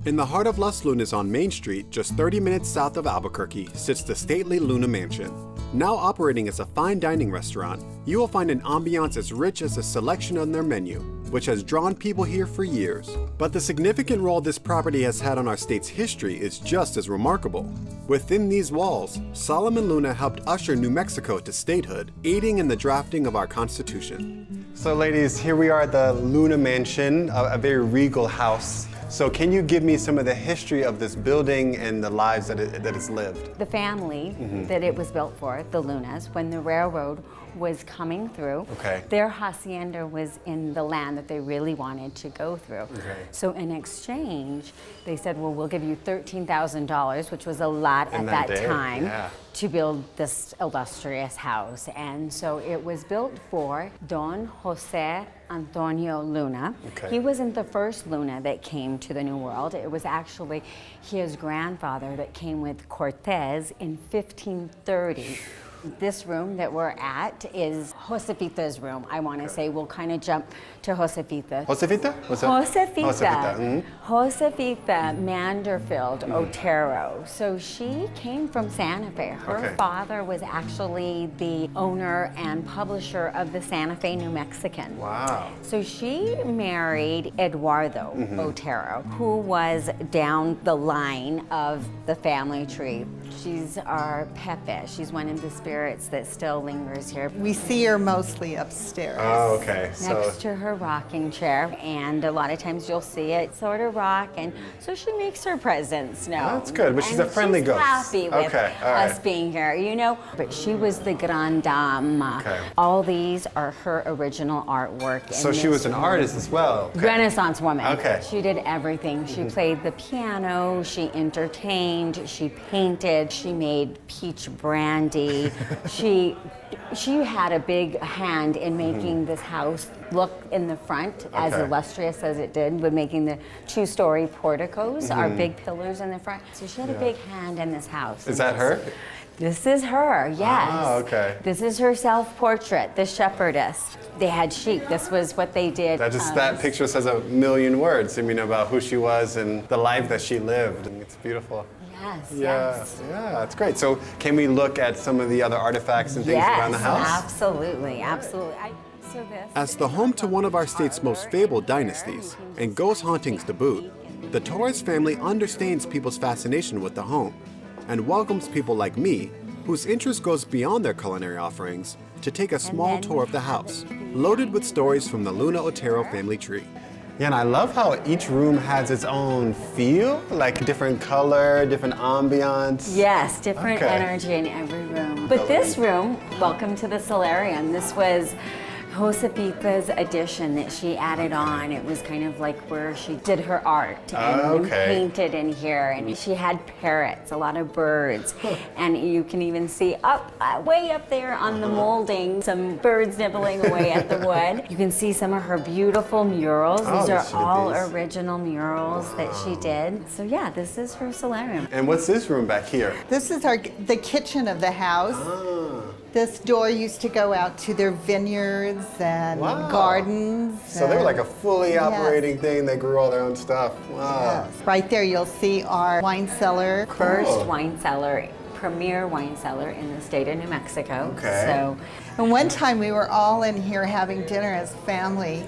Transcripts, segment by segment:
In the heart of Las Lunas on Main Street, just 30 minutes south of Albuquerque, sits the stately Luna Mansion. Now operating as a fine dining restaurant, you will find an ambiance as rich as the selection on their menu, which has drawn people here for years. But the significant role this property has had on our state's history is just as remarkable. Within these walls, Solomon Luna helped usher New Mexico to statehood, aiding in the drafting of our Constitution. So ladies, here we are at the Luna Mansion, a very regal house. So can you give me some of the history of this building and the lives that it's lived? The family that it was built for, the Lunas, when the railroad was coming through, their hacienda was in the land that they really wanted to go through. So in exchange, they said, well, we'll give you $13,000, which was a lot at that time, to build this illustrious house. And so it was built for Don Jose Antonio Luna. He wasn't the first Luna that came to the New World. It was actually his grandfather that came with Cortez in 1530. This room that we're at is Josefita's room. I want to say we'll kind of jump to Josefita. Josefita? What's that? Josefita. Josefita Manderfield Otero. So she came from Santa Fe. Her father was actually the owner and publisher of the Santa Fe New Mexican. Wow. So she married Eduardo Otero, who was down the line of the family tree. She's our Pepe. She's one of the spirits that still lingers here. We see her mostly upstairs. Oh, okay. Next to her rocking chair, and a lot of times you'll see it sort of rock, and so she makes her presence known. Oh, that's good, but she's a friendly ghost. She's happy with us being here, you know. But she was the grande dame. All these are her original artwork. So she was an artist as well. Renaissance woman. She did everything. She played the piano, she entertained, she painted, she made peach brandy. She had a big hand in making this house look in the front as illustrious as it did, with making the two-story porticos, our big pillars in the front. So she had a big hand in this house. Is that her? This is her, yes. Oh, okay. This is her self-portrait, the shepherdess. They had sheep. This was what they did. That picture says a million words, I mean, about who she was and the life that she lived. And it's beautiful. Yes. Yeah, that's great. So can we look at some of the other artifacts and things around the house? Absolutely. As the home to one of our state's most fabled dynasties, and ghost hauntings to boot, the Torres family understands people's fascination with the home and welcomes people like me, whose interest goes beyond their culinary offerings, to take a small tour of the house, loaded with stories from the Luna Otero family tree. Yeah, and I love how each room has its own feel, like different color, different ambiance. Yes, different energy in every room. But this room, welcome to the solarium. This was Josefita's addition that she added on. It was kind of like where she did her art and painted in here. And she had parrots, a lot of birds. And you can even see way up there on the molding, some birds nibbling away at the wood. You can see some of her beautiful murals. These are all original murals that she did. So yeah, this is her solarium. And what's this room back here? This is the kitchen of the house. This door used to go out to their vineyards and gardens. So they were like a fully operating thing. They grew all their own stuff. Wow. Yes. Right there you'll see our wine cellar. First wine cellar, premier wine cellar in the state of New Mexico. And one time we were all in here having dinner as family,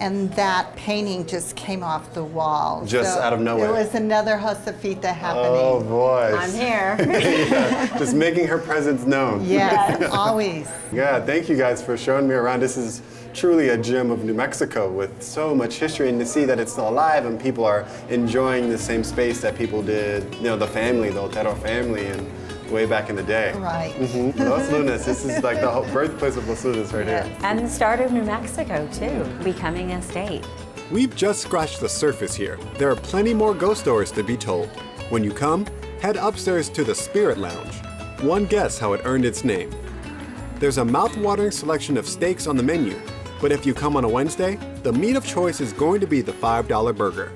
and that painting just came off the wall. Just out of nowhere. It was another Josefita happening. Oh boy. I'm here. Just making her presence known. Yes, always. Yeah, thank you guys for showing me around. This is truly a gem of New Mexico with so much history, and to see that it's still alive and people are enjoying the same space that people did, you know, the Otero family, and way back in the day. Right. Los Lunas, this is like the birthplace of Los Lunas right here. And the start of New Mexico too, becoming a state. We've just scratched the surface here. There are plenty more ghost stories to be told. When you come, head upstairs to the Spirit Lounge. One guess how it earned its name. There's a mouth-watering selection of steaks on the menu, but if you come on a Wednesday, the meat of choice is going to be the $5 burger.